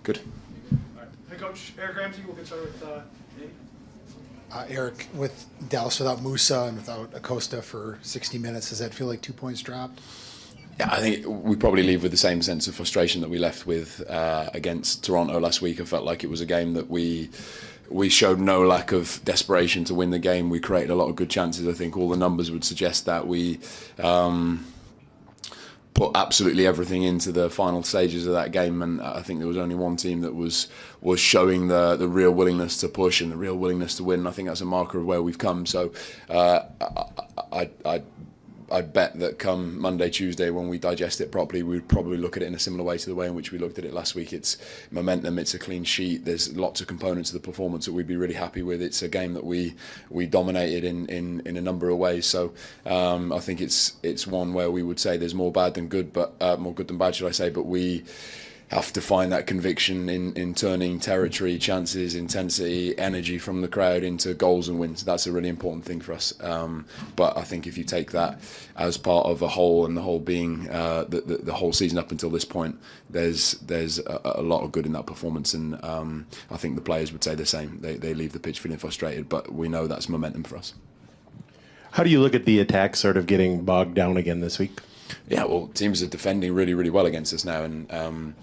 Good. All right. Hey, Coach Eric Ramsay, we'll get started with Nate. Eric, with Dallas without Musa and without Acosta for 60 minutes, does that feel like 2 points dropped? Yeah, I think we probably leave with the same sense of frustration that we left with against Toronto last week. I felt like it was a game that we showed no lack of desperation to win the game. We created a lot of good chances. I think all the numbers would suggest that we put absolutely everything into the final stages of that game, and I think there was only one team that was showing the real willingness to push and the real willingness to win. And I think that's a marker of where we've come. So I bet that come Monday, Tuesday, when we digest it properly, we'd probably look at it in a similar way to the way in which we looked at it last week. It's momentum, it's a clean sheet, there's lots of components of the performance that we'd be really happy with. It's a game that we dominated in a number of ways. So I think it's one where we would say there's more bad than good, but more good than bad, should I say, but we have to find that conviction in turning territory, chances, intensity, energy from the crowd into goals and wins. That's a really important thing for us. But I think if you take that as part of a whole, and the whole being the whole season up until this point, there's a lot of good in that performance, and I think the players would say the same. They leave the pitch feeling frustrated, but we know that's momentum for us. How do you look at the attack sort of getting bogged down again this week? Yeah, well, teams are defending really, really well against us now, and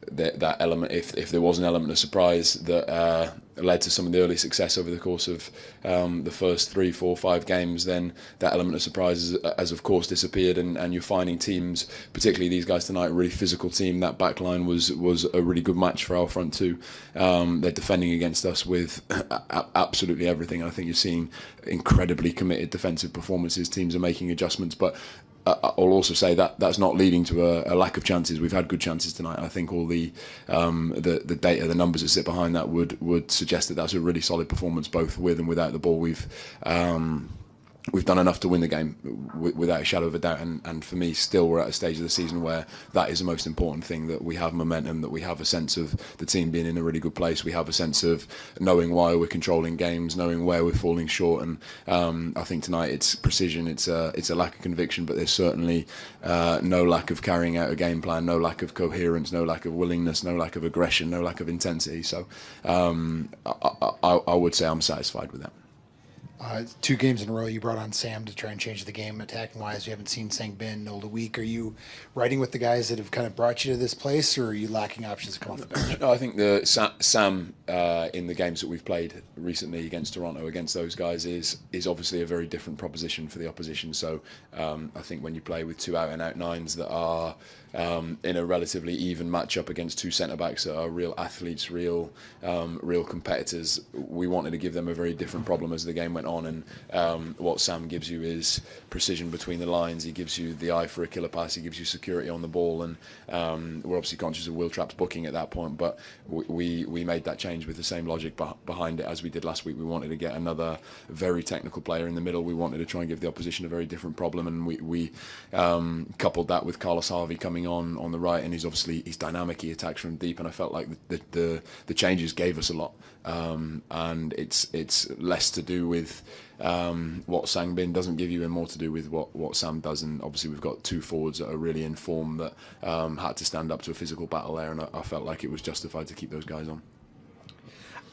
that element, if there was an element of surprise that led to some of the early success over the course of the first 3, 4, 5 games, then that element of surprise has of course disappeared, and you're finding teams, particularly these guys tonight, a really physical team. That back line was a really good match for our front two. They're defending against us with absolutely everything. I think you're seeing incredibly committed defensive performances. Teams are making adjustments, but I'll also say that that's not leading to a lack of chances. We've had good chances tonight. I think all the data, the numbers that sit behind that would suggest that that's a really solid performance, both with and without the ball. We've done enough to win the game without a shadow of a doubt, and for me, still we're at a stage of the season where that is the most important thing, that we have momentum, that we have a sense of the team being in a really good place, we have a sense of knowing why we're controlling games, knowing where we're falling short, and I think tonight it's precision, it's a lack of conviction, but there's certainly no lack of carrying out a game plan, no lack of coherence, no lack of willingness, no lack of aggression, no lack of intensity. So I would say I'm satisfied with that. 2 games in a row, you brought on Sam to try and change the game attacking-wise. You haven't seen Sangbin all the week. Are you riding with the guys that have kind of brought you to this place, or are you lacking options to come off the bench? No, I think Sam in the games that we've played recently against Toronto, against those guys, is obviously a very different proposition for the opposition. So I think when you play with 2 out-and-out nines that are in a relatively even matchup against 2 centre-backs that are real athletes, real competitors, we wanted to give them a very different problem as the game went on, and what Sam gives you is precision between the lines. He gives you the eye for a killer pass, he gives you security on the ball, and we're obviously conscious of Will Trapp's booking at that point, but we made that change with the same logic behind it as we did last week. We wanted to get another very technical player in the middle. We wanted to try and give the opposition a very different problem, and we coupled that with Carlos Harvey coming on the right, and he's dynamic, he attacks from deep, and I felt like the changes gave us a lot, and it's less to do with what Sangbin doesn't give you and more to do with what Sam does. And obviously we've got 2 forwards that are really in form that had to stand up to a physical battle there, and I felt like it was justified to keep those guys on.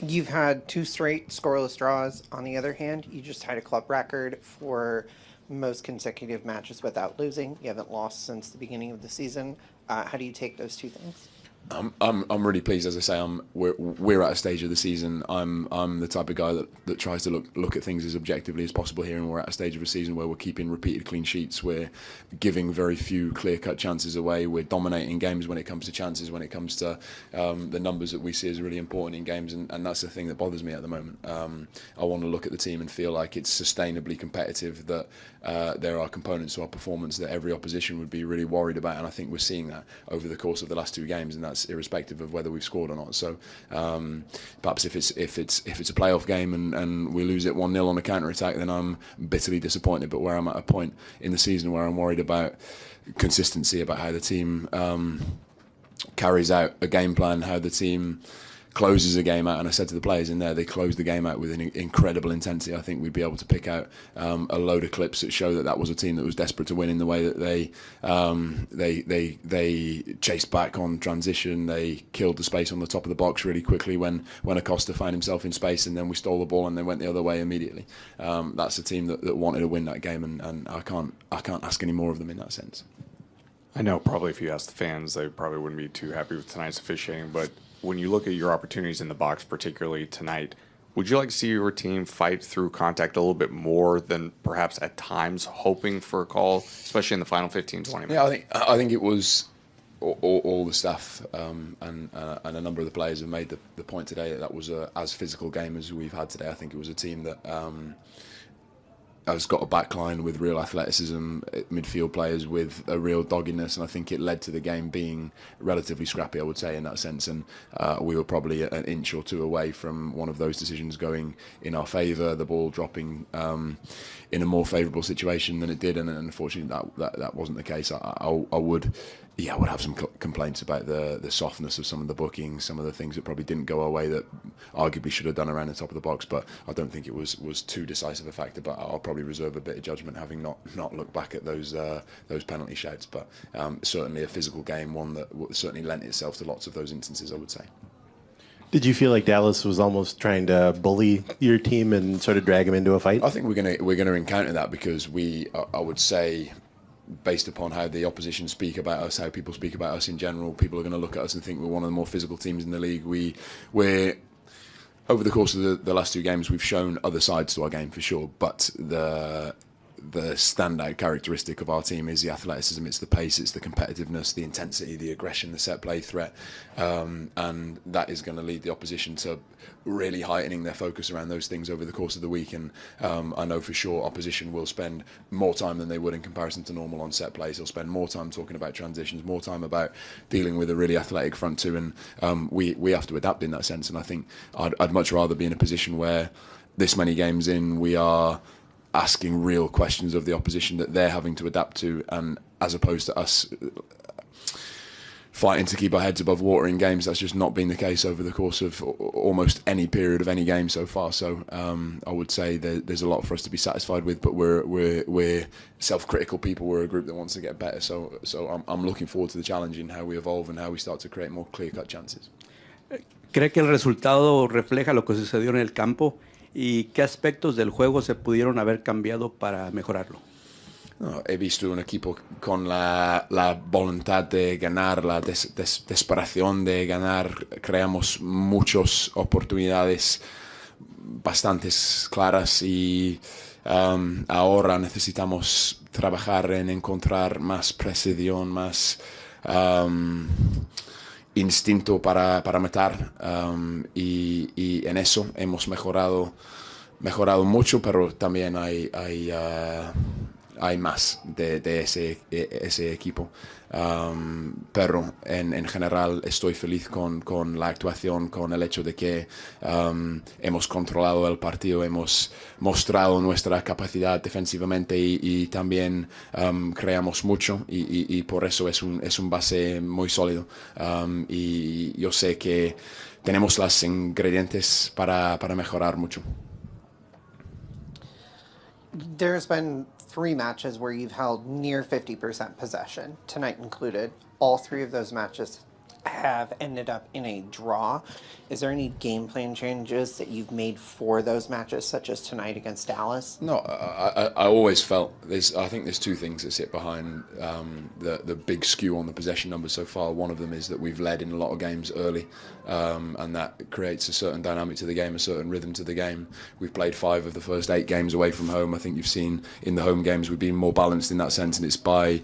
You've had 2 straight scoreless draws. On the other hand, you just had a club record for most consecutive matches without losing. You haven't lost since the beginning of the season. How do you take those 2 things? I'm really pleased. As I say, we're at a stage of the season. I'm the type of guy that tries to look at things as objectively as possible here, and we're at a stage of a season where we're keeping repeated clean sheets. We're giving very few clear-cut chances away. We're dominating games when it comes to chances, when it comes to the numbers that we see as really important in games, and that's the thing that bothers me at the moment. I want to look at the team and feel like it's sustainably competitive, that there are components to our performance that every opposition would be really worried about, and I think we're seeing that over the course of the last 2 games, and that's irrespective of whether we've scored or not. So perhaps if it's a playoff game and we lose it 1-0 on a counter attack, then I'm bitterly disappointed. But where I'm at a point in the season where I'm worried about consistency, about how the team carries out a game plan, how the team closes a game out, and I said to the players in there, they closed the game out with an incredible intensity. I think we'd be able to pick out a load of clips that show that was a team that was desperate to win in the way that they chased back on transition. They killed the space on the top of the box really quickly when Acosta found himself in space, and then we stole the ball and they went the other way immediately. That's a team that wanted to win that game, and I can't ask any more of them in that sense. I know probably if you ask the fans, they probably wouldn't be too happy with tonight's officiating, but when you look at your opportunities in the box, particularly tonight, would you like to see your team fight through contact a little bit more than perhaps at times hoping for a call, especially in the final 15, 20 minutes? Yeah, I think it was all the staff and a number of the players have made the point today that was as physical game as we've had today. I think it was a team that has got a back line with real athleticism, midfield players with a real doggedness, and I think it led to the game being relatively scrappy, I would say, in that sense. And we were probably an inch or two away from one of those decisions going in our favour, the ball dropping in a more favourable situation than it did, and unfortunately that wasn't the case. I would have some complaints about the softness of some of the bookings, some of the things that probably didn't go our way that arguably should have done around the top of the box, but I don't think it was too decisive a factor. But I'll probably reserve a bit of judgment having not looked back at those penalty shouts. But certainly a physical game, one that certainly lent itself to lots of those instances, I would say. Did you feel like Dallas was almost trying to bully your team and sort of drag them into a fight? I think we're gonna encounter that because I would say, based upon how the opposition speak about us, how people speak about us in general, people are going to look at us and think we're one of the more physical teams in the league. We're over the course of the last two games, we've shown other sides to our game for sure, but the standout characteristic of our team is the athleticism, it's the pace, it's the competitiveness, the intensity, the aggression, the set play threat, and that is going to lead the opposition to really heightening their focus around those things over the course of the week. And I know for sure opposition will spend more time than they would in comparison to normal on set plays. They'll spend more time talking about transitions, more time about dealing with a really athletic front two, and we have to adapt in that sense. And I think I'd much rather be in a position where this many games in we are asking real questions of the opposition that they're having to adapt to, and as opposed to us fighting to keep our heads above water in games. That's just not been the case over the course of almost any period of any game so far. So I would say there's a lot for us to be satisfied with, but we're self-critical people. We're a group that wants to get better. So I'm looking forward to the challenge in how we evolve and how we start to create more clear-cut chances. ¿Cree que el resultado refleja lo que sucedió en el campo? ¿Y qué aspectos del juego se pudieron haber cambiado para mejorarlo? No, he visto un equipo con la voluntad de ganar, la desesperación de ganar. Creamos muchas oportunidades bastante claras y ahora necesitamos trabajar en encontrar más precisión, más instinto para matar, y en eso hemos mejorado mucho, pero también hay más de ese equipo, pero en general estoy feliz con la actuación, con el hecho de que hemos controlado el partido, hemos mostrado nuestra capacidad defensivamente y también creamos mucho, y por eso es un base muy sólido, y yo sé que tenemos los ingredientes para mejorar mucho. There's been 3 matches where you've held near 50% possession, tonight included. All 3 of those matches have ended up in a draw. Is there any game plan changes that you've made for those matches, such as tonight against Dallas? No, I always felt I think there's 2 things that sit behind the big skew on the possession numbers so far. One of them is that we've led in a lot of games early, and that creates a certain dynamic to the game, a certain rhythm to the game. We've played 5 of the first 8 games away from home. I think you've seen in the home games we've been more balanced in that sense, and it's by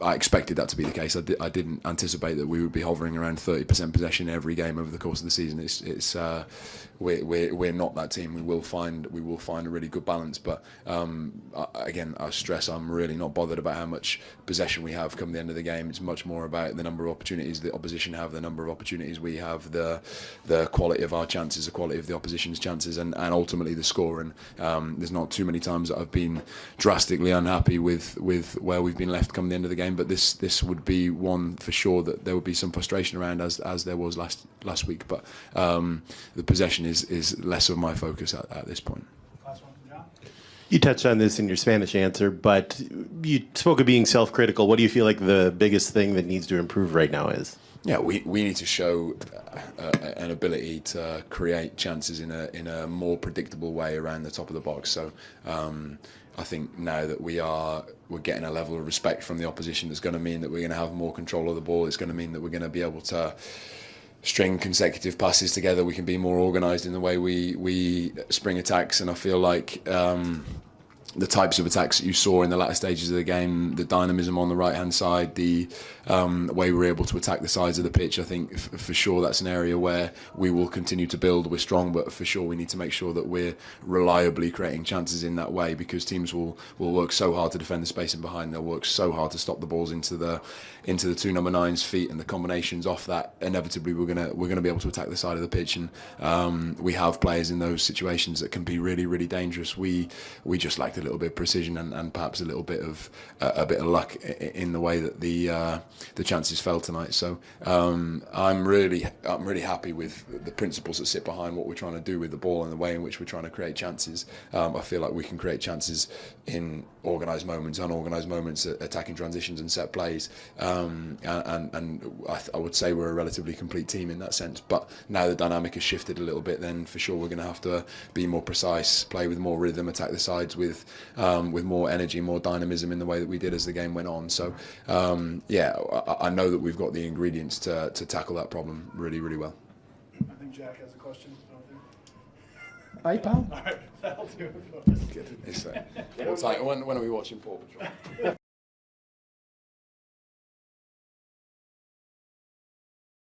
I expected that to be the case. I didn't anticipate that we would be hovering around 30% possession every game over the course of the season. We're not that team. We will find a really good balance. But again, I stress I'm really not bothered about how much possession we have come the end of the game. It's much more about the number of opportunities the opposition have, the number of opportunities we have, the quality of our chances, the quality of the opposition's chances, and ultimately the score. And there's not too many times that I've been drastically unhappy with where we've been left come the end of the game. game, but this would be one for sure that there would be some frustration around as there was last week. But the possession is less of my focus at this point. Last one from John. You touched on this in your Spanish answer, but you spoke of being self-critical. What do you feel like the biggest thing that needs to improve right now is? Yeah, we need to show an ability to create chances in a more predictable way around the top of the box. So I think now that we're getting a level of respect from the opposition, that's going to mean that we're going to have more control of the ball. It's going to mean that we're going to be able to string consecutive passes together. We can be more organised in the way we spring attacks, and I feel like the types of attacks that you saw in the latter stages of the game, the dynamism on the right-hand side, the way we were able to attack the sides of the pitch, I think for sure that's an area where we will continue to build. We're strong, but for sure we need to make sure that we're reliably creating chances in that way, because teams will work so hard to defend the space in behind. They'll work so hard to stop the balls into the two number 9's feet, and the combinations off that, inevitably we're gonna be able to attack the side of the pitch, and we have players in those situations that can be really, really dangerous. We just lacked a little bit of precision and perhaps a little bit of luck in the way that the chances fell tonight. So I'm really happy with the principles that sit behind what we're trying to do with the ball and the way in which we're trying to create chances. I feel like we can create chances in organised moments, unorganised moments, attacking transitions and set plays. And I would say we're a relatively complete team in that sense. But now the dynamic has shifted a little bit, then for sure we're going to have to be more precise, play with more rhythm, attack the sides with more energy, more dynamism in the way that we did as the game went on. So I know that we've got the ingredients to tackle that problem really, really well. I think Jack has a question. Hi, pal. All right, that'll do it. Good. When are we watching Paw Patrol?